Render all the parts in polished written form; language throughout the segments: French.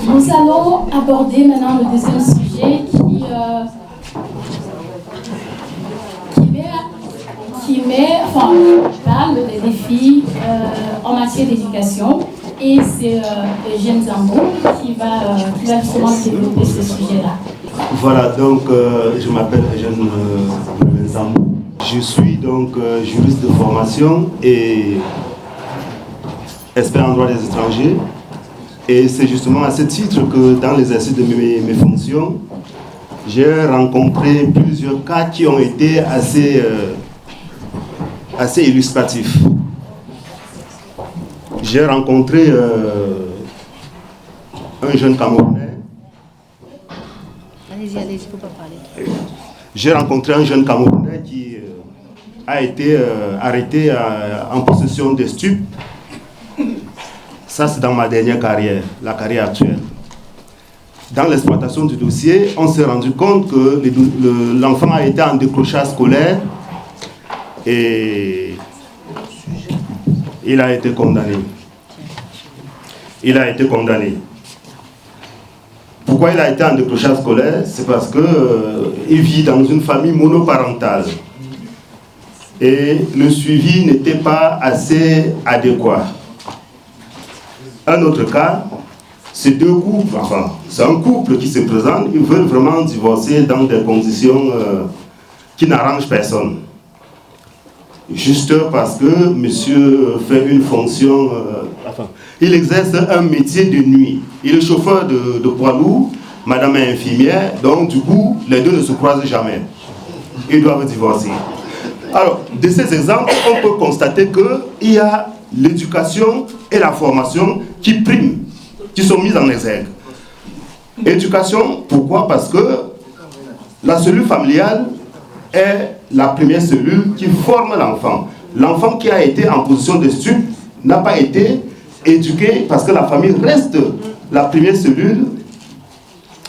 Nous allons aborder maintenant le deuxième sujet qui parle des défis en matière d'éducation. Et c'est Eugène Zambo qui va justement développer ce sujet-là. Voilà, donc je m'appelle Eugène Zambo. Je suis donc juriste de formation et expert en droit des étrangers. Et c'est justement à ce titre que dans l'exercice de mes fonctions, j'ai rencontré plusieurs cas qui ont été assez illustratifs. J'ai rencontré un jeune Camerounais. Allez-y, il ne faut pas parler. J'ai rencontré un jeune Camerounais qui a été arrêté en possession de stupes. Ça, c'est dans ma dernière carrière, la carrière actuelle. Dans l'exploitation du dossier, on s'est rendu compte que l'enfant a été en décrochage scolaire et il a été condamné. Il a été condamné. Pourquoi il a été en décrochage scolaire? C'est parce qu'il vit dans une famille monoparentale. Et le suivi n'était pas assez adéquat. Un autre cas, c'est deux couples, enfin, c'est un couple qui se présente, ils veulent vraiment divorcer dans des conditions qui n'arrangent personne. Juste parce que monsieur fait une fonction, il exerce un métier de nuit. Il est chauffeur de poids lourd, madame est infirmière, donc du coup, les deux ne se croisent jamais. Ils doivent divorcer. Alors, de ces exemples, on peut constater qu'il y a l'éducation et la formation qui priment, qui sont mises en exergue. Éducation, pourquoi? Parce que la cellule familiale est la première cellule qui forme l'enfant. L'enfant qui a été en position de stup n'a pas été éduqué parce que la famille reste la première cellule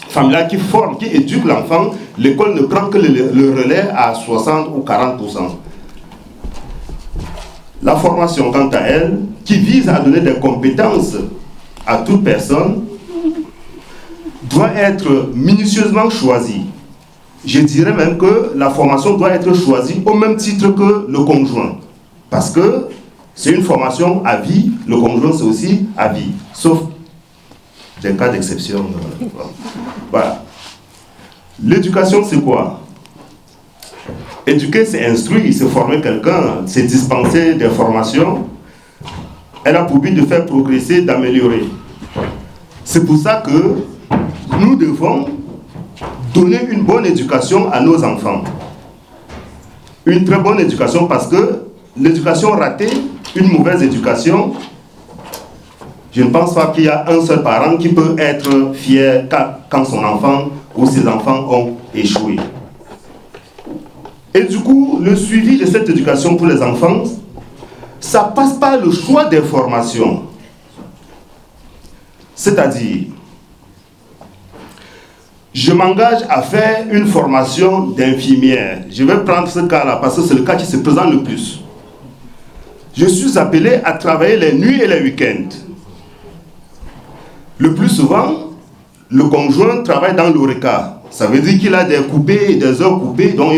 familiale qui forme, qui éduque l'enfant. L'école ne prend que le relais à 60 ou 40%. La formation, quant à elle, qui vise à donner des compétences à toute personne, doit être minutieusement choisie. Je dirais même que la formation doit être choisie au même titre que le conjoint. Parce que c'est une formation à vie, le conjoint c'est aussi à vie. Sauf des cas d'exception. Voilà. L'éducation c'est quoi? Éduquer c'est instruire, c'est former quelqu'un, c'est dispenser des formations. Elle a pour but de faire progresser, d'améliorer. C'est pour ça que nous devons donner une bonne éducation à nos enfants. Une très bonne éducation parce que l'éducation ratée, une mauvaise éducation, je ne pense pas qu'il y a un seul parent qui peut être fier quand son enfant ou ses enfants ont échoué. Et du coup, le suivi de cette éducation pour les enfants, ça passe par le choix des formations. C'est-à-dire, je m'engage à faire une formation d'infirmière. Je vais prendre ce cas-là parce que c'est le cas qui se présente le plus. Je suis appelé à travailler les nuits et les week-ends. Le plus souvent, le conjoint travaille dans l'ORECA. Ça veut dire qu'il a des coupés, des heures coupées, donc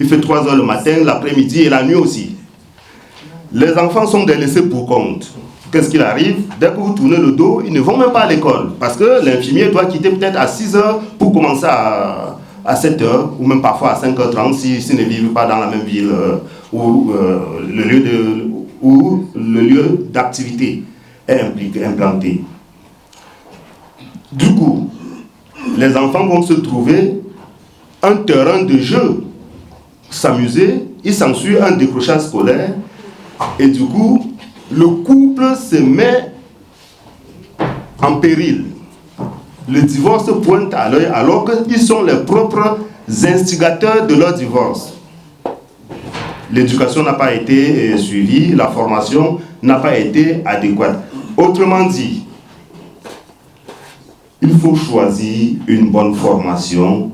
il fait 3 heures le matin, l'après-midi et la nuit aussi. Les enfants sont délaissés pour compte. Qu'est-ce qu'il arrive? Dès que vous tournez le dos, ils ne vont même pas à l'école. Parce que l'infirmier doit quitter peut-être à 6 heures pour commencer à 7 heures, ou même parfois à 5h30 s'ils ne vivent pas dans la même ville où le lieu d'activité est implanté. Du coup, les enfants vont se trouver un terrain de jeu, s'amuser, il s'ensuit un décrochage scolaire, et du coup, le couple se met en péril. Le divorce pointe à l'œil alors qu'ils sont les propres instigateurs de leur divorce. L'éducation n'a pas été suivie, la formation n'a pas été adéquate. Autrement dit, il faut choisir une bonne formation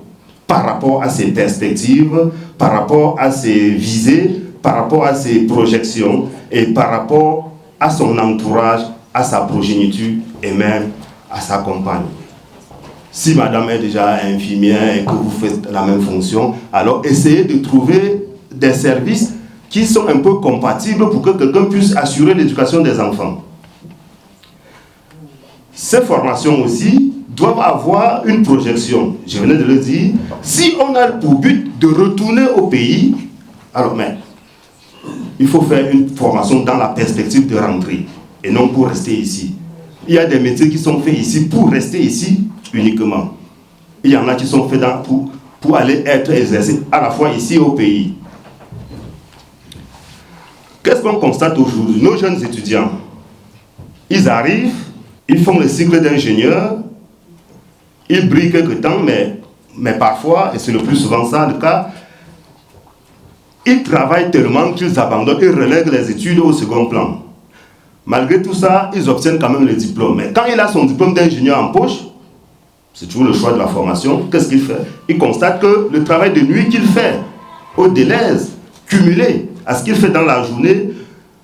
par rapport à ses perspectives, par rapport à ses visées, par rapport à ses projections et par rapport à son entourage, à sa progéniture et même à sa compagne. Si madame est déjà infirmière et que vous faites la même fonction, alors essayez de trouver des services qui sont un peu compatibles pour que quelqu'un puisse assurer l'éducation des enfants. Ces formations aussi doivent avoir une projection. Je venais de le dire, si on a pour but de retourner au pays, alors mais il faut faire une formation dans la perspective de rentrer et non pour rester ici. Il y a des métiers qui sont faits ici pour rester ici uniquement. Il y en a qui sont faits pour aller être exercés à la fois ici et au pays. Qu'est-ce qu'on constate aujourd'hui? Nos jeunes étudiants, ils arrivent, ils font le cycle d'ingénieur, ils brillent quelque temps, mais parfois, et c'est le plus souvent ça le cas, ils travaillent tellement qu'ils abandonnent et relèguent les études au second plan. Malgré tout ça, ils obtiennent quand même le diplôme. Mais quand il a son diplôme d'ingénieur en poche, c'est toujours le choix de la formation, qu'est-ce qu'il fait? Il constate que le travail de nuit qu'il fait, au délai, cumulé à ce qu'il fait dans la journée,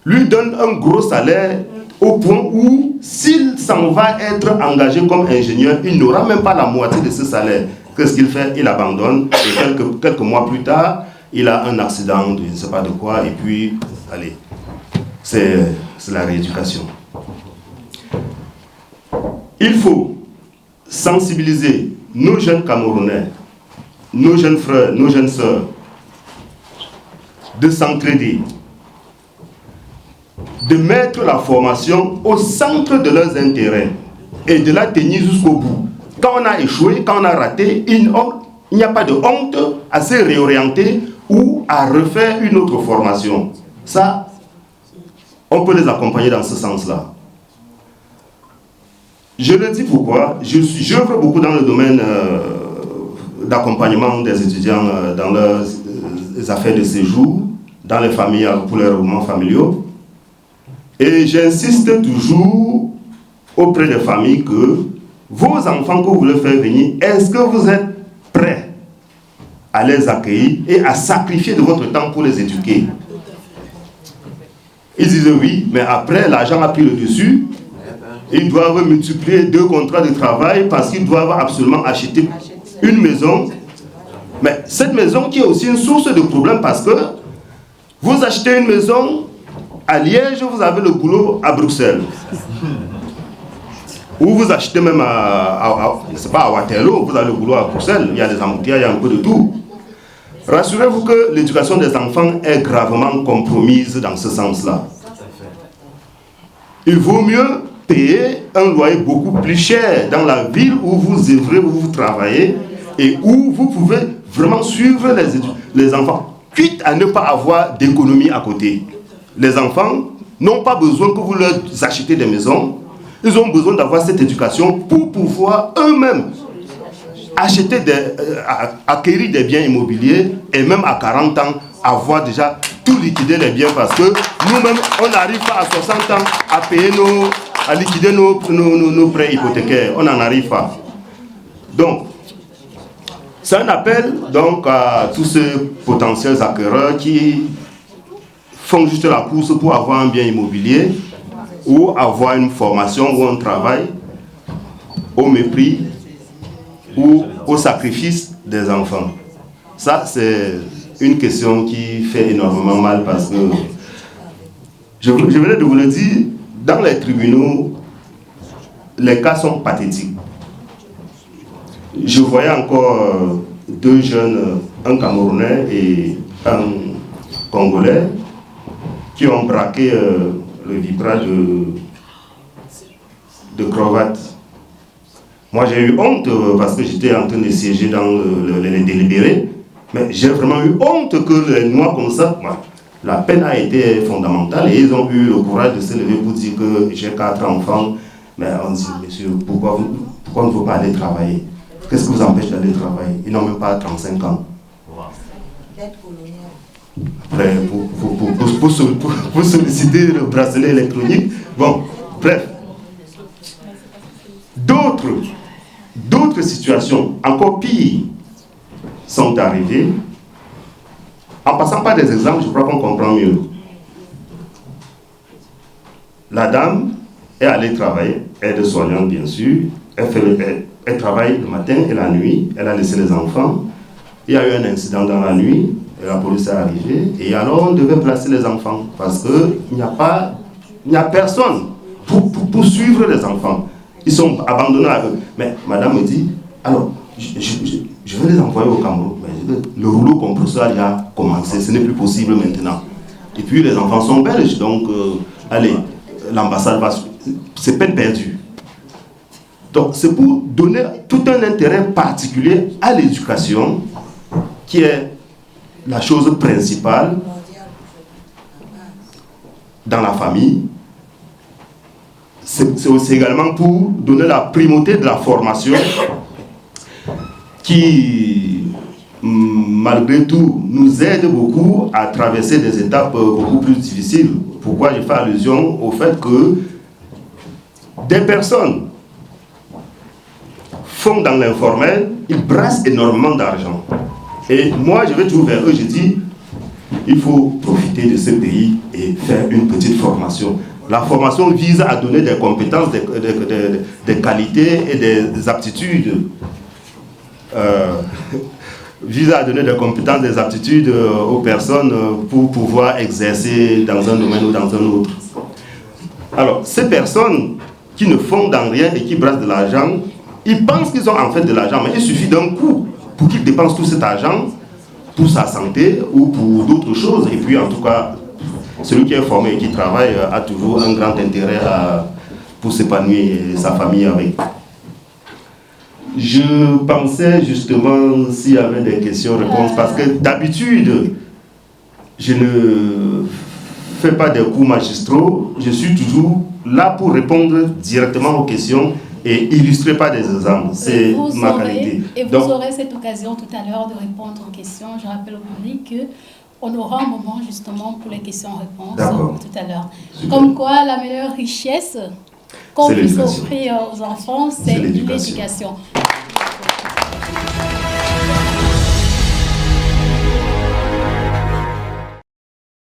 lui donne un gros salaire au point où, s'il s'en va être engagé comme ingénieur, il n'aura même pas la moitié de ce salaire. Qu'est-ce qu'il fait? Il abandonne et quelques mois plus tard, il a un accident de je ne sais pas de quoi et puis, allez, c'est la rééducation. Il faut sensibiliser nos jeunes Camerounais, nos jeunes frères, nos jeunes sœurs, de s'entraider, de mettre la formation au centre de leurs intérêts et de la tenir jusqu'au bout. Quand on a échoué, quand on a raté, il n'y a pas de honte à se réorienter ou à refaire une autre formation. Ça, on peut les accompagner dans ce sens-là. Je le dis pourquoi, j'œuvre beaucoup dans le domaine d'accompagnement des étudiants dans leurs affaires de séjour, dans les familles pour les regroupements familiaux. Et j'insiste toujours auprès des familles que vos enfants que vous voulez faire venir, est-ce que vous êtes prêts à les accueillir et à sacrifier de votre temps pour les éduquer? Ils disent oui, mais après l'argent a pris le dessus. Ils doivent multiplier 2 contrats de travail parce qu'ils doivent absolument acheter une maison. Mais cette maison qui est aussi une source de problème parce que vous achetez une maison à Liège, vous avez le boulot à Bruxelles. Ou vous achetez même c'est pas à Waterloo, vous avez le boulot à Bruxelles, il y a des embouteillages, il y a un peu de tout. Rassurez-vous que l'éducation des enfants est gravement compromise dans ce sens-là. Il vaut mieux payer un loyer beaucoup plus cher dans la ville où vous œuvrez, où vous travaillez et où vous pouvez vraiment suivre les enfants, quitte à ne pas avoir d'économie à côté. Les enfants n'ont pas besoin que vous leur achetez des maisons, ils ont besoin d'avoir cette éducation pour pouvoir eux-mêmes acheter acquérir des biens immobiliers et même à 40 ans avoir déjà tout liquidé les biens parce que nous-mêmes on n'arrive pas à 60 ans à payer à liquider nos prêts hypothécaires, on n'en arrive pas. Donc, c'est un appel donc à tous ces potentiels acquéreurs qui font juste la course pour avoir un bien immobilier ou avoir une formation ou un travail au mépris ou au sacrifice des enfants. Ça, c'est une question qui fait énormément mal parce que, je venais de vous le dire, dans les tribunaux, les cas sont pathétiques. Je voyais encore 2 jeunes, un Camerounais et un Congolais, qui ont braqué le vibrage de cravate. Moi j'ai eu honte parce que j'étais en train de siéger dans les délibérés, mais j'ai vraiment eu honte que les Noirs comme ça, la peine a été fondamentale et ils ont eu le courage de se lever pour dire que j'ai 4 enfants, mais on dit, monsieur, pourquoi on ne veut pas aller travailler? Qu'est-ce qui vous empêche d'aller travailler? Ils n'ont même pas 35 ans. Après, pour solliciter le bracelet électronique, bon, bref. D'autres situations encore pires sont arrivées. En passant par des exemples, je crois qu'on comprend mieux. La dame est allée travailler. aide-soignante, bien sûr. Elle travaille le matin et la nuit. Elle a laissé les enfants. Il y a eu un incident dans la nuit. Et la police est arrivée. Et alors, on devait placer les enfants. Parce qu'il n'y a personne pour suivre les enfants. Ils sont abandonnés à eux. Mais madame me dit, alors, je vais les envoyer au Cameroun. Mais le rouleau compresseur a commencé. Ce n'est plus possible maintenant. Et puis, les enfants sont belges. Donc, allez, l'ambassade va... C'est peine perdue. Donc, c'est pour donner tout un intérêt particulier à l'éducation, qui est la chose principale dans la famille. C'est aussi également pour donner la primauté de la formation qui, malgré tout, nous aide beaucoup à traverser des étapes beaucoup plus difficiles. Pourquoi je fais allusion au fait que des personnes font dans l'informel, ils brassent énormément d'argent. Et moi, je vais toujours vers eux, je dis, il faut profiter de ce pays et faire une petite formation. La formation vise à donner des compétences, des qualités et des aptitudes. Vise à donner des compétences, des aptitudes aux personnes pour pouvoir exercer dans un domaine ou dans un autre. Alors, ces personnes qui ne font dans rien et qui brassent de l'argent, ils pensent qu'ils ont en fait de l'argent, mais il suffit d'un coup pour qu'ils dépensent tout cet argent pour sa santé ou pour d'autres choses. Et puis, en tout cas, celui qui est formé et qui travaille a toujours un grand intérêt pour s'épanouir et sa famille avec. Je pensais justement s'il y avait des questions-réponses, parce que d'habitude, je ne fais pas des cours magistraux, je suis toujours là pour répondre directement aux questions et illustrer par des exemples. C'est ma qualité. Et vous aurez cette occasion tout à l'heure de répondre aux questions. Je rappelle au public qu'on aura un moment justement pour les questions-réponses tout à l'heure. Comme quoi, la meilleure richesse qu'on puisse offrir aux enfants, c'est l'éducation.